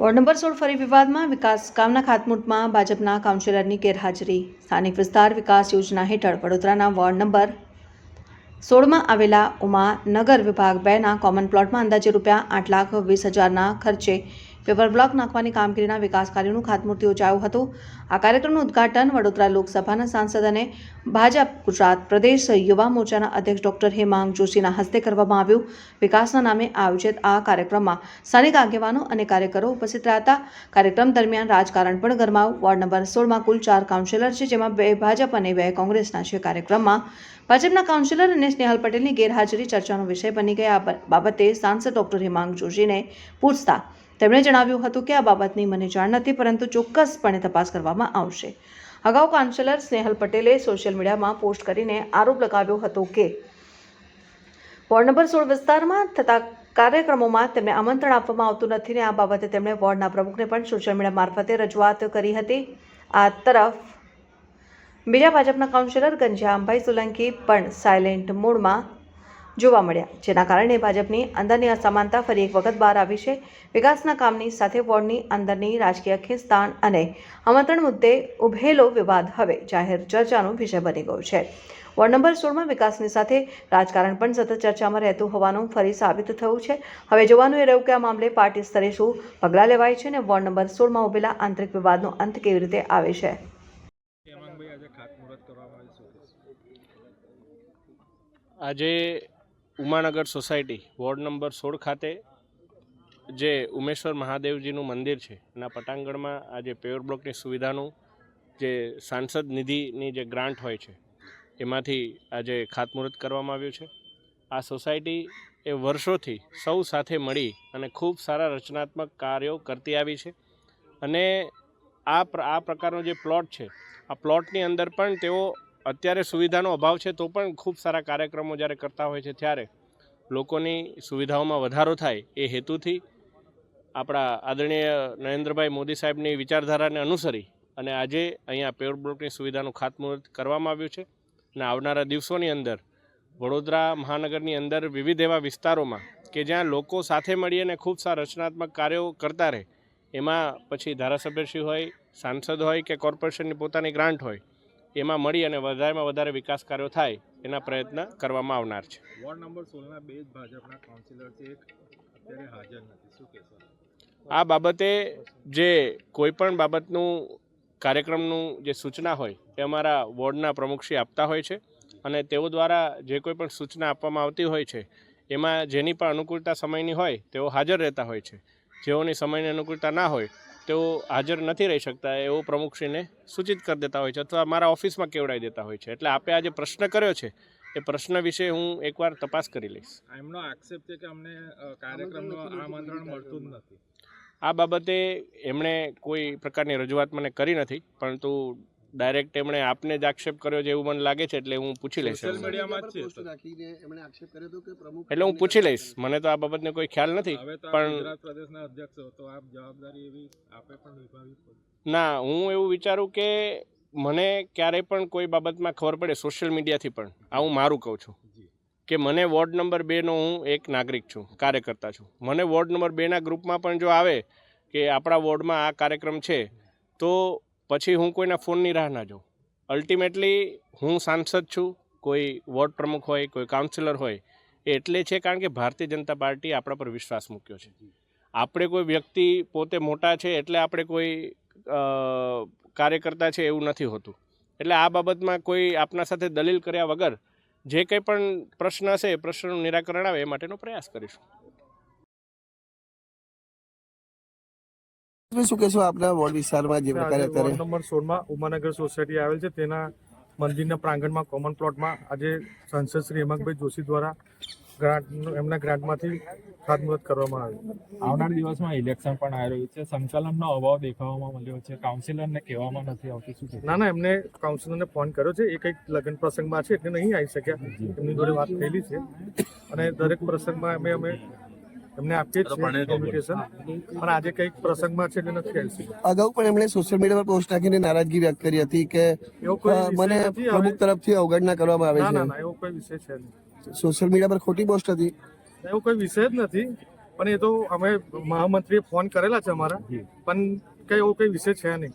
Ward number 16 ફરી વિવાદમાં વિકાસ કામના ખાતમુહૂર્તમાં ભાજપના કાઉન્સિલરની ગેરહાજરી। સ્થાનિક વિસ્તાર વિકાસ યોજના હેઠળ વડોદરાના વોર્ડ નંબર 16માં આવેલા ઉમાનગર વિભાગ 2ના કોમન પ્લોટમાં અંદાજે ₹8,20,000ના ખર્ચે પેવર બ્લોક નાખવાની કામગીરીના વિકાસ કાર્યોનું ખાતમુહૂર્ત યોજાયું હતું। આ કાર્યક્રમનું ઉદ્ઘાટન વડોદરા લોકસભાના સાંસદ અને ભાજપ ગુજરાત પ્રદેશ યુવા મોરચાના અધ્યક્ષ ડોક્ટર હેમાંગ જોશીના હસ્તે કરવામાં આવ્યું। વિકાસના નામે આયોજિત આ કાર્યક્રમમાં સ્થાનિક આગેવાનો અને કાર્યકરો ઉપસ્થિત રહ્યા હતા। કાર્યક્રમ દરમિયાન રાજકારણ પણ ગરમાયું। વોર્ડ નંબર 16માં કુલ 4 કાઉન્સિલર છે, જેમાં 2 ભાજપ અને 2 કોંગ્રેસના છે। કાર્યક્રમમાં ભાજપના કાઉન્સિલર અને સ્નેહલ પટેલની ગેરહાજરી ચર્ચાનો વિષય બની ગઈ। આ બાબતે સાંસદ ડોક્ટર હેમાંગ જોશીને પૂછતા તેમણે જણાવ્યું હતું કે આ બાબતની મને જાણ નથી, પરંતુ ચોક્કસપણે તપાસ કરવામાં આવશે। અગાઉ કાઉન્સિલર સ્નેહલ પટેલે સોશિયલ મીડિયામાં પોસ્ટ કરીને આરોપ લગાવ્યો હતો કે વોર્ડ નંબર 16 વિસ્તારમાં થતા કાર્યક્રમોમાં તેમને આમંત્રણ આપવામાં આવતું નથી ને આ બાબતે તેમણે વોર્ડના પ્રમુખને પણ સોશિયલ મીડિયા મારફતે રજૂઆત કરી હતી। આ તરફ બીજા ભાજપના કાઉન્સિલર ઘનશ્યામભાઈ સોલંકી પણ સાયલેન્ટ મોડમાં જોવા મળ્યા, જેના કારણે ભાજપની અંદરની અસમાનતા ફરી એક વખત બહાર આવી છે। વિકાસના કામની સાથે વોર્ડની અંદરની રાજકીય ખેંચતાણ અને આમંત્રણ મુદ્દે ઉભેલો વિવાદ હવે જાહેર ચર્ચાનો વિષય બની ગયો છે। વોર્ડ નંબર 16માં વિકાસની સાથે રાજકારણ પણ સતત ચર્ચામાં રહેતું હોવાનું ફરી સાબિત થયું છે। હવે જોવાનું એ રહ્યું કે આ મામલે પાર્ટી સ્તરે શું પગલાં લેવાય છે અને વોર્ડ નંબર 16માં ઉભેલા આંતરિક વિવાદનો અંત કેવી રીતે આવે છે। આજે ઉમાનગર સોસાયટી વોર્ડ નંબર 16 ખાતે જે ઉમેશ્વર મહાદેવજીનું મંદિર છે એના પટાંગણમાં આજે પેવર બ્લોકની સુવિધાનું જે સાંસદ નિધિની જે ગ્રાન્ટ હોય છે એમાંથી આજે ખાતમુહૂર્ત કરવામાં આવ્યું છે। આ સોસાયટી એ વર્ષોથી સૌ સાથે મળી અને ખૂબ સારા રચનાત્મક કાર્યો કરતી આવી છે અને આ પ્રકારનો જે પ્લોટ છે આ પ્લોટની અંદર પણ તેઓ અત્યારે સુવિધાનો અભાવ છે તો પણ ખૂબ સારા કાર્યક્રમો જ્યારે કરતા હોય છે ત્યારે લોકોની સુવિધાઓમાં વધારો થાય એ હેતુથી આપણા આદરણીય નરેન્દ્રભાઈ મોદી સાહેબની વિચારધારાને અનુસરી અને આજે અહીંયા પેવર બ્લોકની સુવિધાનું ખાતમુહૂર્ત કરવામાં આવ્યું છે અને આવનારા દિવસોની અંદર વડોદરા મહાનગરની અંદર વિવિધ એવા વિસ્તારોમાં કે જ્યાં લોકો સાથે મળી અને ખૂબ સારા રચનાત્મક કાર્યો કરતા રહે, એમાં પછી ધારાસભ્યશ્રી હોય, સાંસદ હોય કે કોર્પોરેશનની પોતાની ગ્રાન્ટ હોય, એમાં મળી અને વધારેમાં વધારે વિકાસ કાર્યો થાય એના પ્રયત્ન કરવામાં આવનાર છે। વોર્ડ નંબર 16ના 2 ભાજપના કાઉન્સિલર છે, એક અત્યારે હાજર નથી, શું કહેશો? આ બાબતે જે કોઈપણ બાબતનું કાર્યક્રમનું જે સૂચના હોય એ અમારા વોર્ડના પ્રમુખશ્રી આપતા હોય છે અને તેઓ દ્વારા જે કોઈ પણ સૂચના આપવામાં આવતી હોય છે એમાં જેની પણ અનુકૂળતા સમયની હોય તેઓ હાજર રહેતા હોય છે। જેઓની સમયની અનુકૂળતા ના હોય તેઓ હાજર નથી રહી શકતા એવો પ્રમુખશ્રીને સૂચિત કરી દેતા હોય છે અથવા મારા ઓફિસમાં કેવડાવી દેતા હોય છે। એટલે આપે આજે પ્રશ્ન કર્યો છે એ પ્રશ્ન વિશે હું એકવાર તપાસ કરી લઈશ। એમનો આક્ષેપ છે કે અમને કાર્યક્રમનું આમંત્રણ મળતું જ નથી। આ બાબતે એમણે કોઈ પ્રકારની રજૂઆત મને કરી નથી, પરંતુ ડાયરેક્ટ એમણે આપને જ આક્ષેપ કર્યો છે એવું મને લાગે છે, એટલે હું પૂછી લઈશ। એટલે હું પૂછી લઈશ, મને તો આ બાબતને કોઈ ખ્યાલ નથી, પણ ના, હું એવું વિચારું કે મને ક્યારેય પણ કોઈ બાબતમાં ખબર પડે સોશિયલ મીડિયાથી પણ, આ હું મારું કહું છું કે મને વોર્ડ નંબર 2નો હું એક નાગરિક છું, કાર્યકર્તા છું, મને વોર્ડ નંબર 2ના ગ્રુપમાં પણ જો આવે કે આપણા વોર્ડમાં આ કાર્યક્રમ છે તો પછી હું કોઈના ફોનની રાહ ના જોઉં। અલ્ટિમેટલી હું સાંસદ છું, કોઈ વોર્ડ પ્રમુખ હોય, કોઈ કાઉન્સિલર હોય, એ એટલે છે કારણ કે ભારતીય જનતા પાર્ટી આપણા પર વિશ્વાસ મૂક્યો છે। આપણે કોઈ વ્યક્તિ પોતે મોટા છે એટલે આપણે કોઈ કાર્યકર્તા છે એવું નથી હોતું। એટલે આ બાબતમાં કોઈ આપના સાથે દલીલ કર્યા વગર જે કંઈ પણ પ્રશ્ન હશે એ પ્રશ્નનું નિરાકરણ આવે એ માટેનો પ્રયાસ કરીશું। શું કહેશો આપના વોર્ડ વિસ્તારમાં જે પ્રકારે અત્યારે વોર્ડ નંબર 16માં ઉમાનગર સોસાયટી આવેલ છે તેના મંદિરના પ્રાંગણમાં કોમન પ્લોટમાં આજે સાંસદ શ્રી હેમાંગભાઈ જોશી દ્વારા એમના ગ્રાન્ટમાંથી ખાતમુહૂર્ત કરવામાં આવ્યું। આવનાર દિવસમાં ઇલેક્શન પણ આવી રહ્યું છે, સંકલનનો અભાવ દેખાવામાં મળ્યો છે, કાઉન્સિલરને કહેવામાં નથી આવતું, શું છે? ના, એમને કાઉન્સિલરને ફોન કર્યો છે, એ કંઈક લગ્ન પ્રસંગમાં છે એટલે નહીં આવી શક્યા, એમની જોડે વાત થયેલી છે અને દરેક પ્રસંગમાં અમે એમને આપીએ છીએ કોમ્યુનિકેશન, પણ આજે કંઈક પ્રસંગમાં છે એટલે નથી આવી શક્યા। અગાઉ પણ એમણે સોશિયલ મીડિયા પર પોસ્ટ નાખીને નારાજગી વ્યક્ત કરી હતી કે મને પ્રમુખ તરફથી અવગણના કરવામાં આવે છે। ના, એવો કોઈ વિષય છે નહીં। સોશિયલ મીડિયા પર ખોટી પોસ્ટ હતી, એવો કોઈ વિષય જ નથી, પણ એ તો અમે મહામંત્રીએ ફોન કરેલા છે અમારા, પણ કઈ એવો કઈ વિષય છે નહીં.